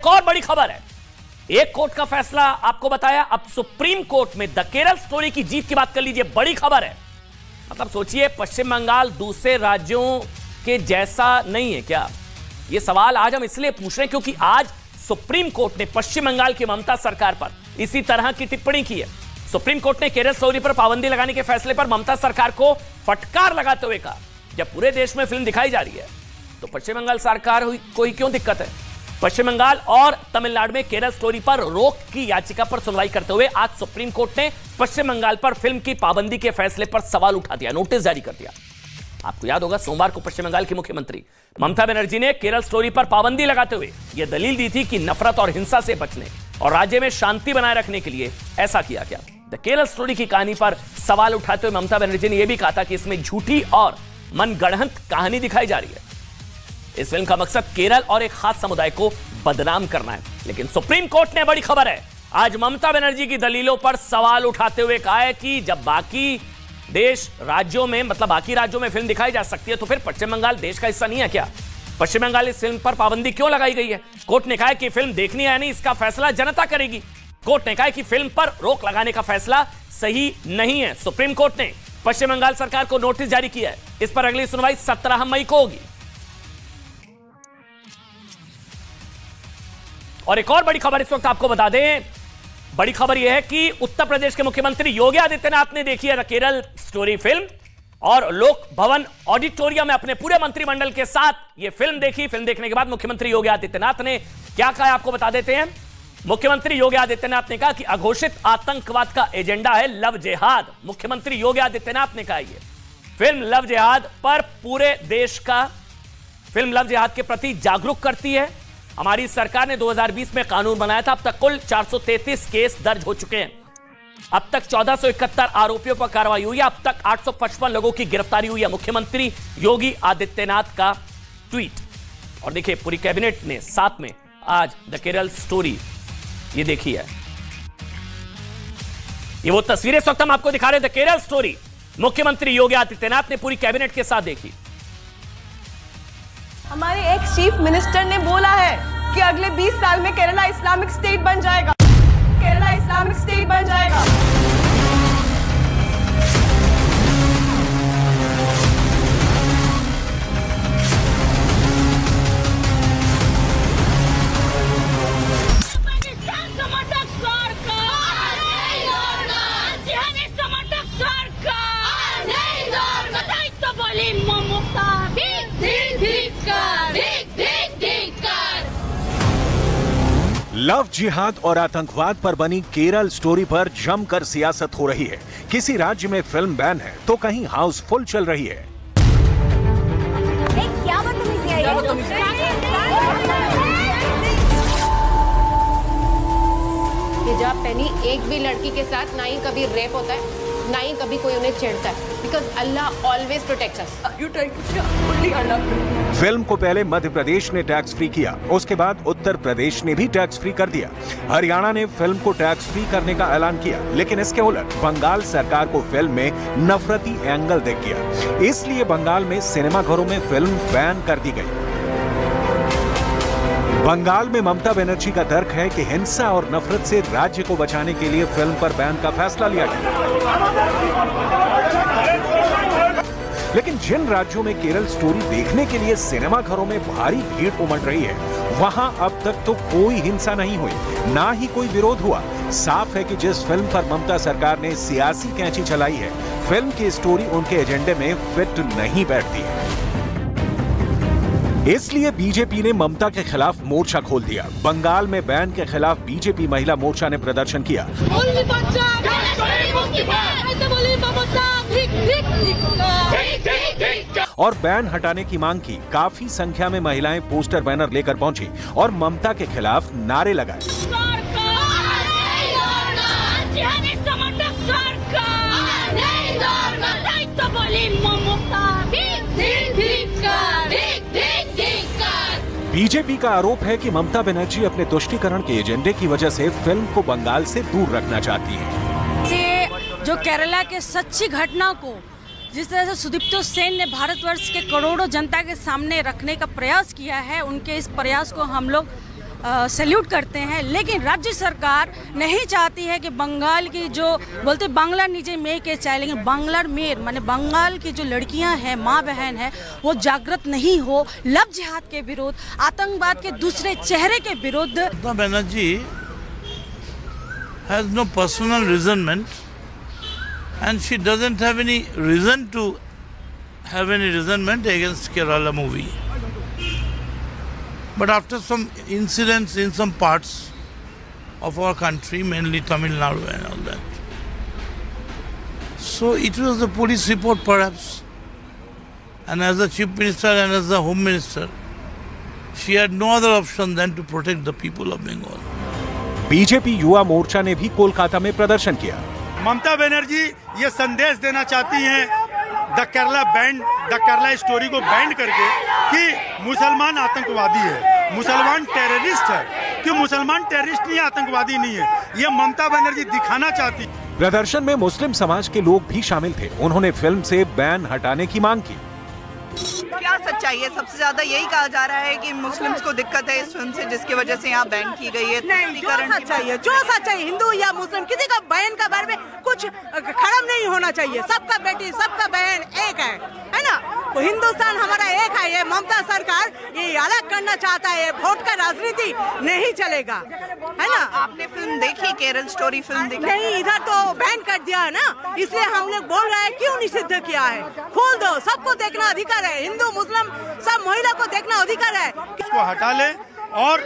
और बड़ी खबर है, एक कोर्ट का फैसला आपको बताया, अब सुप्रीम कोर्ट में द केरल स्टोरी की जीत की बात कर लीजिए। बड़ी खबर है, मतलब सोचिए पश्चिम बंगाल दूसरे राज्यों के जैसा नहीं है क्या? यह सवाल आज हम इसलिए पूछ रहे हैं क्योंकि आज सुप्रीम कोर्ट ने पश्चिम बंगाल की ममता सरकार पर इसी तरह की टिप्पणी की है। सुप्रीम कोर्ट ने केरल स्टोरी पर पाबंदी लगाने के फैसले पर ममता सरकार को फटकार लगाते हुए कहा, जब पूरे देश में फिल्म दिखाई जा रही है तो पश्चिम बंगाल सरकार को ही क्यों दिक्कत है? पश्चिम बंगाल और तमिलनाडु में केरल स्टोरी पर रोक की याचिका पर सुनवाई करते हुए आज सुप्रीम कोर्ट ने पश्चिम बंगाल पर फिल्म की पाबंदी के फैसले पर सवाल उठा दिया, नोटिस जारी कर दिया। आपको याद होगा सोमवार को पश्चिम बंगाल की मुख्यमंत्री ममता बनर्जी ने केरल स्टोरी पर पाबंदी लगाते हुए यह दलील दी थी कि नफरत और हिंसा से बचने और राज्य में शांति बनाए रखने के लिए ऐसा किया गया। द केरल स्टोरी की कहानी पर सवाल उठाते हुए ममता बनर्जी ने यह भी कहा था कि इसमें झूठी और मनगढ़ंत कहानी दिखाई जा रही है। इस फिल्म का मकसद केरल और एक खास समुदाय को बदनाम करना है। लेकिन सुप्रीम कोर्ट ने, बड़ी खबर है, आज ममता बनर्जी की दलीलों पर सवाल उठाते हुए कहा है कि जब बाकी देश राज्यों में, मतलब बाकी राज्यों में फिल्म दिखाई जा सकती है तो फिर पश्चिम बंगाल देश का हिस्सा नहीं है क्या? पश्चिम बंगाल इस फिल्म पर पाबंदी क्यों लगाई गई है? कोर्ट ने कहा कि फिल्म देखनी है नहीं, इसका फैसला जनता करेगी। कोर्ट ने कहा कि फिल्म पर रोक लगाने का फैसला सही नहीं है। सुप्रीम कोर्ट ने पश्चिम बंगाल सरकार को नोटिस जारी किया है। इस पर अगली सुनवाई 17 मई को होगी। और एक और बड़ी खबर इस वक्त आपको बता दें, बड़ी खबर यह है कि उत्तर प्रदेश के मुख्यमंत्री योगी आदित्यनाथ ने देखी है केरल स्टोरी फिल्म और लोक भवन ऑडिटोरियम में अपने पूरे मंत्रिमंडल के साथ यह फिल्म देखी। फिल्म देखने के बाद मुख्यमंत्री योगी आदित्यनाथ ने क्या कहा आपको बता देते हैं। मुख्यमंत्री योगी आदित्यनाथ ने कहा कि अघोषित आतंकवाद का एजेंडा है लव जिहाद। मुख्यमंत्री योगी आदित्यनाथ ने कहा यह फिल्म लव जिहाद पर पूरे देश का, फिल्म लव जिहाद के प्रति जागरूक करती है। हमारी सरकार ने 2020 में कानून बनाया था, अब तक कुल 433 केस दर्ज हो चुके हैं। अब तक 1471 आरोपियों पर कार्रवाई हुई है। अब तक 855 लोगों की गिरफ्तारी हुई है। मुख्यमंत्री योगी आदित्यनाथ का ट्वीट। और देखिए पूरी कैबिनेट ने साथ में आज द केरल स्टोरी ये देखी है। ये वो तस्वीरें इस वक्त हम आपको दिखा रहे हैं, द केरल स्टोरी मुख्यमंत्री योगी आदित्यनाथ ने पूरी कैबिनेट के साथ देखी। हमारे एक्स चीफ मिनिस्टर ने बोला है कि अगले 20 साल में केरला इस्लामिक स्टेट बन जाएगा। केरला इस्लामिक स्टेट बन जाएगा। लव जिहाद और आतंकवाद पर बनी केरल स्टोरी पर जमकर सियासत हो रही है। किसी राज्य में फिल्म बैन है तो कहीं हाउसफुल चल रही है। क्या बदतमीजी है हिजाब पहनी एक भी लड़की के साथ ना ही कभी रेप होता है, ना ही कभी कोई उन्हें छेड़ता है, because Allah always protects us. Film को पहले मध्य प्रदेश ने टैक्स फ्री किया, उसके बाद उत्तर प्रदेश ने भी टैक्स फ्री कर दिया। हरियाणा ने फिल्म को टैक्स फ्री करने का ऐलान किया, लेकिन इसके उलट बंगाल सरकार को फिल्म में नफरती एंगल दिख गया। इसलिए बंगाल में सिनेमा घरों में फिल्म बैन कर दी गई। बंगाल में ममता बनर्जी का तर्क है कि हिंसा और नफरत से राज्य को बचाने के लिए फिल्म पर बैन का फैसला लिया गया। लेकिन जिन राज्यों में केरल स्टोरी देखने के लिए सिनेमा घरों में भारी भीड़ उमड़ रही है, वहां अब तक तो कोई हिंसा नहीं हुई, ना ही कोई विरोध हुआ। साफ है कि जिस फिल्म पर ममता सरकार ने सियासी कैंची चलाई है, फिल्म की स्टोरी उनके एजेंडे में फिट नहीं बैठती है। इसलिए बीजेपी ने ममता के खिलाफ मोर्चा खोल दिया। बंगाल में बैन के खिलाफ बीजेपी महिला मोर्चा ने प्रदर्शन किया और बैन हटाने की मांग की। काफी संख्या में महिलाएं पोस्टर बैनर लेकर पहुंची और ममता के खिलाफ नारे लगाए। बीजेपी का आरोप है कि ममता बनर्जी अपने तुष्टीकरण के एजेंडे की वजह से फिल्म को बंगाल से दूर रखना चाहती है। जो केरला के सच्ची घटना को जिस तरह से सुदीप्तो सेन ने भारतवर्ष के करोड़ों जनता के सामने रखने का प्रयास किया है, उनके इस प्रयास को हम लोग सैल्यूट करते हैं, लेकिन राज्य सरकार नहीं चाहती है कि बंगाल की जो बोलते बांग्ला नीचे में के चाहे, लेकिन बांग्ला मेर माने बंगाल की जो लड़कियां हैं, माँ बहन है, वो जागृत नहीं हो लव जिहाद के विरुद्ध, आतंकवाद के दूसरे चेहरे के विरुद्ध। Mamata Banerjee has no personal resentment and she doesn't have any reason to have any resentment against Kerala movie. But after some incidents in some parts of our country, mainly Tamil Nadu and all that, so it was the police report perhaps, and as the Chief Minister and as the Home Minister, she had no other option than to protect the people of Bengal. BJP Yuva Morcha ने भी कोलकाता में प्रदर्शन किया। ममता बनर्जी ये संदेश देना चाहती हैं द केरला स्टोरी को बैंड करके कि मुसलमान आतंकवादी है, मुसलमान टेररिस्ट है, कि मुसलमान टेररिस्ट नहीं, आतंकवादी नहीं है, ये ममता बनर्जी दिखाना चाहती। प्रदर्शन में मुस्लिम समाज के लोग भी शामिल थे। उन्होंने फिल्म से बैन हटाने की मांग की। क्या सच्चाई है? सबसे ज्यादा यही कहा जा रहा है कि मुस्लिम्स को दिक्कत है इस फिल्म से, जिसकी वजह से यहाँ बैन की गई है। नहीं, जो सच्चाई हिंदू या मुस्लिम किसी का बहन का बारे में कुछ खड़म नहीं होना चाहिए। सबका बेटी सबका बहन एक है ना? वो हिंदुस्तान हमारा एक है। ये ममता सरकार ये अलग करना चाहता है, वोट का राजनीति नहीं चलेगा, है ना? आपने फिल्म देखी, केरल स्टोरी फिल्म देखी? नहीं, इधर तो बैन कर दिया है ना, इसलिए हम लोग बोल रहे हैं क्यों निषिद्ध किया है। खोल दो, सबको देखना अधिकार है, हिंदू मुस्लिम सब महिला को देखना अधिकार है। इसको हटा ले और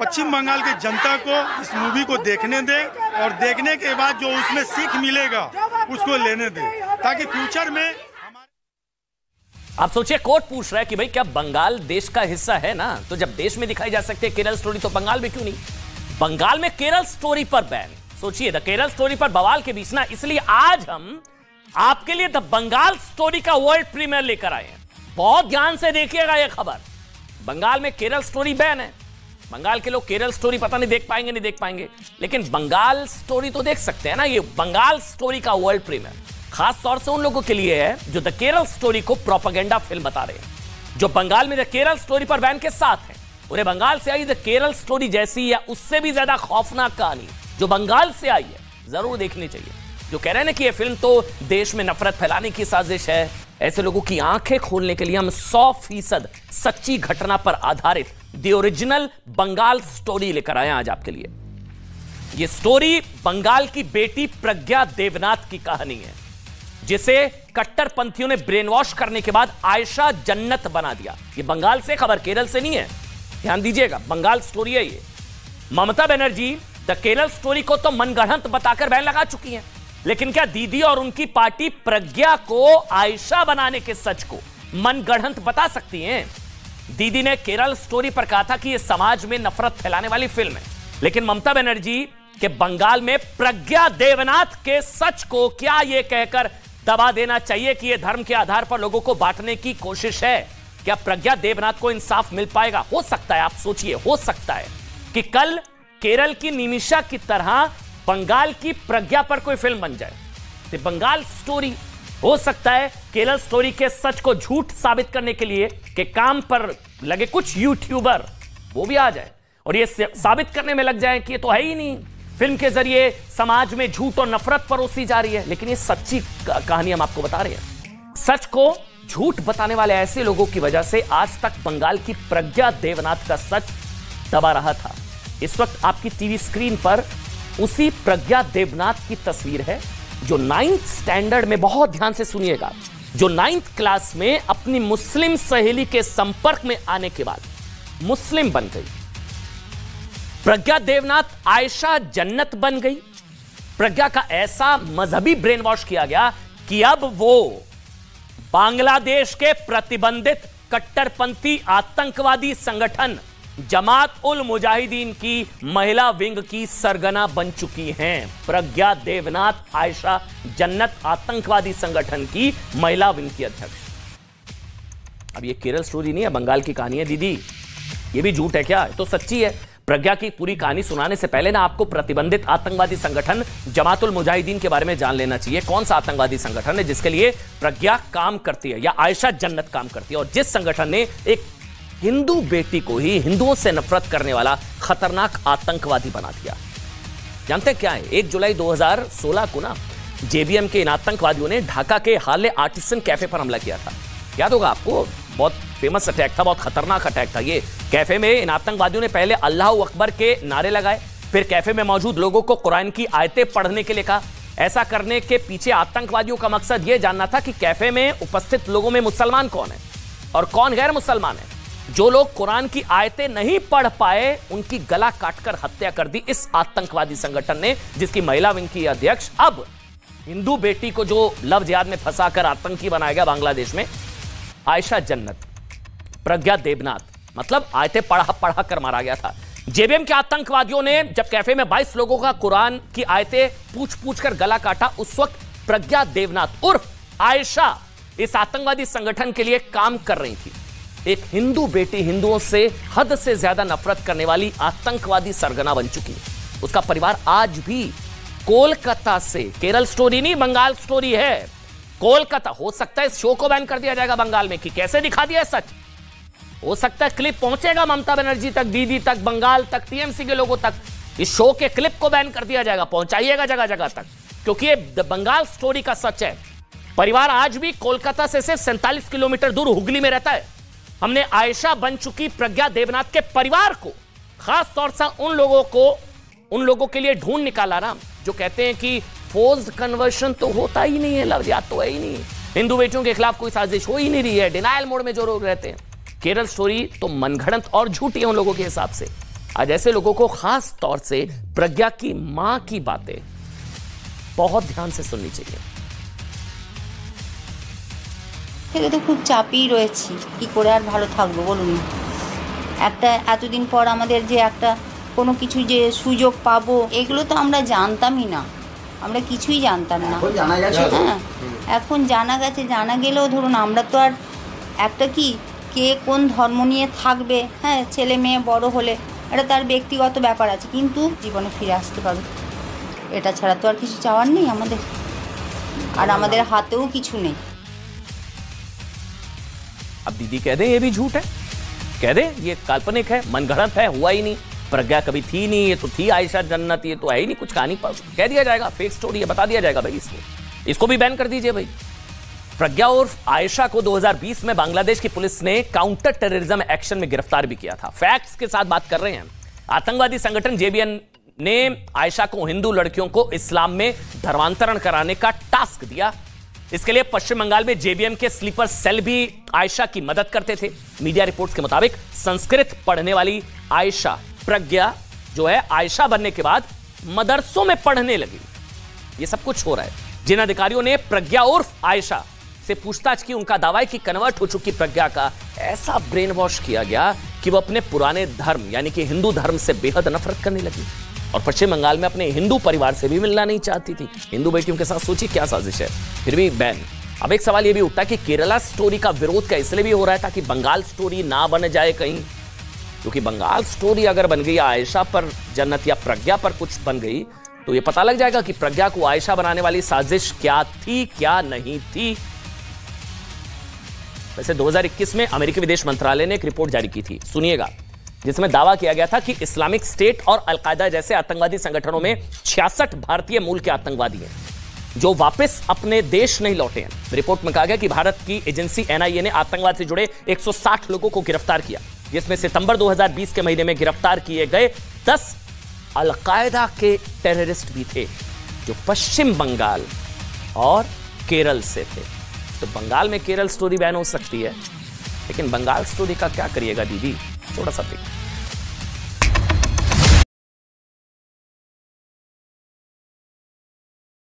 पश्चिम बंगाल की जनता को इस मूवी को देखने दे, और देखने के बाद जो उसमें सीख मिलेगा उसको लेने दे, ताकि फ्यूचर में। आप सोचिए, कोर्ट पूछ रहा है कि भाई क्या बंगाल देश का हिस्सा है ना? तो जब देश में दिखाई जा सकती है केरल स्टोरी, तो बंगाल में क्यों नहीं? बंगाल में केरल स्टोरी पर बैन। सोचिए, द केरल स्टोरी पर बवाल के बीच ना, इसलिए आज हम आपके लिए द बंगाल स्टोरी का वर्ल्ड प्रीमियर लेकर आए हैं। बहुत ध्यान से देखिएगा यह खबर। बंगाल में केरल स्टोरी बैन है। बंगाल के लोग केरल स्टोरी पता नहीं देख पाएंगे, नहीं देख पाएंगे, लेकिन बंगाल स्टोरी तो देख सकते हैं ना। ये बंगाल स्टोरी का वर्ल्ड प्रीमियर खास तौर से उन लोगों के लिए है जो द केरल स्टोरी को प्रोपेगेंडा फिल्म बता रहे हैं, जो बंगाल में द केरल स्टोरी पर बैन के साथ है। उन्हें बंगाल से आई द केरल स्टोरी जैसी या उससे भी ज्यादा खौफनाक कहानी जो बंगाल से आई है जरूर देखनी चाहिए। जो कह रहे हैं ना कि यह फिल्म तो देश में नफरत फैलाने की साजिश है, ऐसे लोगों की आंखें खोलने के लिए हम 100% सच्ची घटना पर आधारित द ओरिजिनल बंगाल स्टोरी लेकर आए हैं आज आपके लिए। यह स्टोरी बंगाल की बेटी प्रज्ञा देवनाथ की कहानी है, जिसे कट्टरपंथियों ने ब्रेन वॉश करने के बाद आयशा जन्नत बना दिया। यह बंगाल से खबर, केरल से नहीं है, ध्यान दीजिएगा, बंगाल स्टोरी है ये। ममता बनर्जी द केरल स्टोरी को तो मनगढ़ंत बताकर बैन लगा चुकी हैं, लेकिन क्या दीदी और उनकी पार्टी प्रज्ञा को आयशा बनाने के सच को मनगढ़ंत बता सकती हैं? दीदी ने केरल स्टोरी पर कहा था कि यह समाज में नफरत फैलाने वाली फिल्म है, लेकिन ममता बनर्जी के बंगाल में प्रज्ञा देवनाथ के सच को क्या यह कहकर दबा देना चाहिए कि यह धर्म के आधार पर लोगों को बांटने की कोशिश है? क्या प्रज्ञा देवनाथ को इंसाफ मिल पाएगा? हो सकता है, आप सोचिए, हो सकता है कि कल केरल की निमिषा की तरह बंगाल की प्रज्ञा पर कोई फिल्म बन जाए। तो बंगाल स्टोरी हो सकता है केरल स्टोरी के सच को झूठ साबित करने के लिए के काम पर लगे कुछ यूट्यूबर वो भी आ जाए और ये साबित करने में लग जाए कि ये तो है ही नहीं, फिल्म के जरिए समाज में झूठ और नफरत परोसी जा रही है। लेकिन ये सच्ची कहानी हम आपको बता रहे हैं। सच को झूठ बताने वाले ऐसे लोगों की वजह से आज तक बंगाल की प्रज्ञा देवनाथ का सच दबा रहा था। इस वक्त आपकी टीवी स्क्रीन पर उसी प्रज्ञा देवनाथ की तस्वीर है जो 9th स्टैंडर्ड में, बहुत ध्यान से सुनिएगा, जो 9th क्लास में अपनी मुस्लिम सहेली के संपर्क में आने के बाद मुस्लिम बन गई। प्रज्ञा देवनाथ आयशा जन्नत बन गई। प्रज्ञा का ऐसा मजहबी ब्रेन वॉश किया गया कि अब वो बांग्लादेश के प्रतिबंधित कट्टरपंथी आतंकवादी संगठन जमात उल मुजाहिदीन की महिला विंग की सरगना बन चुकी हैं। प्रज्ञा देवनाथ आयशा जन्नत आतंकवादी संगठन की महिला विंग की अध्यक्ष। अब ये केरल स्टोरी नहीं है, बंगाल की कहानी है दीदी। ये भी झूठ है क्या? तो सच्ची है। प्रज्ञा की पूरी कहानी सुनाने से पहले ना आपको प्रतिबंधित आतंकवादी संगठन जमातुल मुजाहिदीन के बारे में जान लेना चाहिए। कौन सा आतंकवादी संगठन है जिसके लिए प्रज्ञा काम करती है या आयशा जन्नत काम करती है, और जिस संगठन ने एक हिंदू बेटी को ही हिंदुओं से नफरत करने वाला खतरनाक आतंकवादी बना दिया। जानते क्या है, 1 जुलाई 2016 को ना जेबीएम के इन आतंकवादियों ने ढाका के हार्ले आर्टिसन कैफे पर हमला किया था। याद होगा आपको, बहुत फेमस अटैक था, बहुत खतरनाक अटैक था ये। कैफे में इन आतंकवादियों ने पहले अल्लाह अकबर के नारे लगाए, फिर कैफे में मौजूद लोगों को कुरान की आयतें पढ़ने के लिए कहा। ऐसा करने के पीछे आतंकवादियों का मकसद यह जानना था कि कैफे में उपस्थित लोगों में मुसलमान कौन है और कौन गैर मुसलमान है। जो लोग कुरान की आयतें नहीं पढ़ पाए उनकी गला काटकर हत्या कर दी इस आतंकवादी संगठन ने, जिसकी महिला विंग की अध्यक्ष अब हिंदू बेटी को जो लव जिहाद में फंसाकर आतंकी बनाया गया बांग्लादेश में, आयशा जन्नत, प्रज्ञा देवनाथ, मतलब आयतें पढ़ा कर मारा गया था। जेबीएम के आतंकवादियों ने जब कैफे में 22 लोगों का कुरान की आयतें पूछ कर गला काटा, उस वक्त प्रज्ञा देवनाथ उर्फ आयशा इस आतंकवादी संगठन के लिए काम कर रही थी। एक हिंदू बेटी हिंदुओं से हद से ज्यादा नफरत करने वाली आतंकवादी सरगना बन चुकी है। उसका परिवार आज भी कोलकाता से, केरल स्टोरी नहीं बंगाल स्टोरी है, कोलकाता, हो सकता है इस शो को बैन कर दिया जाएगा बंगाल में कि कैसे दिखा दिया है सच। हो सकता है क्लिप पहुंचेगा ममता बनर्जी तक, दीदी तक, बंगाल तक, टीएमसी के लोगों तक। इस शो के क्लिप को बैन कर दिया जाएगा, पहुंचाइएगा जगह जगह तक, क्योंकि ये बंगाल स्टोरी का सच है। परिवार आज भी कोलकाता से सिर्फ 47 किलोमीटर दूर हुगली में रहता है। हमने आयशा बन चुकी प्रज्ञा देवनाथ के परिवार को, खास तौर से उन लोगों के लिए ढूंढ निकाला ना जो कहते हैं कि फोर्स्ड कन्वर्शन तो होता ही नहीं है, लव जिहाद तो है ही नहीं, हिंदू बेटियों के खिलाफ कोई साजिश हो ही नहीं रही है, डिनायल मोड में जो लोग रहते हैं। केरल स्टोरी तो मनगढ़ंत और झूठी है उन लोगों के हिसाब से। आज ऐसे लोगों को, खास तौर से प्रज्ञा की मां की बातें बहुत ध्यान से सुननी चाहिए। থেকে তো খুব চাপেই রয়েছি, কি করে আর ভালো থাকবো বলুন। একটা এতদিন পর আমাদের যে একটা কোনো কিছু যে সুযোগ পাবো এগুলো তো আমরা জানতামই না, আমরা কিছুই জানতাম না। হ্যাঁ, এখন জানা গেছে, জানা গেলেও ধরুন আমরা তো আর একটা কি কে কোন ধর্ম নিয়ে থাকবে, হ্যাঁ ছেলে মেয়ে বড় হলে এটা তার ব্যক্তিগত ব্যাপার আছে, কিন্তু জীবনে ফিরে আসতে পারবে এটা ছাড়া তো আর কিছু চাওয়ার নেই আমাদের, আর আমাদের হাতেও কিছু নেই। अब दीदी कह दें ये भी झूठ है, कह दें ये काल्पनिक है, मनगढ़ंत है, हुआ ही नहीं, प्रज्ञा कभी थी नहीं, ये तो थी आयशा जन्नत, ये तो है ही नहीं, कुछ कहानी पर कह दिया जाएगा, फेक स्टोरी है, बता दिया जाएगा भाई इसको भी बैन कर दीजिए भाई। प्रज्ञा उर्फ आयशा को 2020 में बांग्लादेश की पुलिस ने काउंटर टेररिज्म एक्शन में गिरफ्तार भी किया था। फैक्ट्स के साथ बात कर रहे हैं। आतंकवादी संगठन जेबीएम ने आयशा को हिंदू लड़कियों को इस्लाम में धर्मांतरण कराने का टास्क दिया। इसके लिए पश्चिम बंगाल में जेबीएम के स्लीपर सेल भी आयशा की मदद करते थे। मीडिया रिपोर्ट्स के मुताबिक संस्कृत पढ़ने वाली आयशा, प्रज्ञा जो है आयशा बनने के बाद मदरसों में पढ़ने लगी। ये सब कुछ हो रहा है। जिन अधिकारियों ने प्रज्ञा उर्फ आयशा से पूछताछ की, उनका दावा है कि कन्वर्ट हो चुकी प्रज्ञा का ऐसा ब्रेन वॉश किया गया कि वो अपने पुराने धर्म यानी कि हिंदू धर्म से बेहद नफरत करने लगी और पश्चिम बंगाल में अपने हिंदू परिवार से भी मिलना नहीं चाहती थी। हिंदू बेटियों के साथ सोचिए क्या साजिश है, फिर भी बैन। अब एक सवाल यह भी उठता है कि केरला स्टोरी का विरोध क्या इसलिए भी हो रहा है ताकि बंगाल स्टोरी ना बन जाए कहीं, क्योंकि बंगाल स्टोरी अगर बन गई, आयशा पर जन्नत या प्रज्ञा पर कुछ बन गई, तो यह पता लग जाएगा कि प्रज्ञा को आयशा बनाने वाली साजिश क्या थी क्या नहीं थी। वैसे 2021 में अमेरिकी विदेश मंत्रालय ने एक रिपोर्ट जारी की थी, सुनिएगा, जिसमें दावा किया गया था कि इस्लामिक स्टेट और अलकायदा जैसे आतंकवादी संगठनों में 66 भारतीय मूल के आतंकवादी हैं जो वापस अपने देश नहीं लौटे हैं। रिपोर्ट में कहा गया कि भारत की एजेंसी एनआईए ने आतंकवाद से जुड़े 160 लोगों को गिरफ्तार किया, जिसमें सितंबर 2020 के महीने में गिरफ्तार किए गए 10 अलकायदा के टेररिस्ट भी थे जो पश्चिम बंगाल और केरल से थे। तो बंगाल में केरल स्टोरी बैन हो सकती है, लेकिन बंगाल स्टोरी का क्या करिएगा दीदी, थोड़ा सा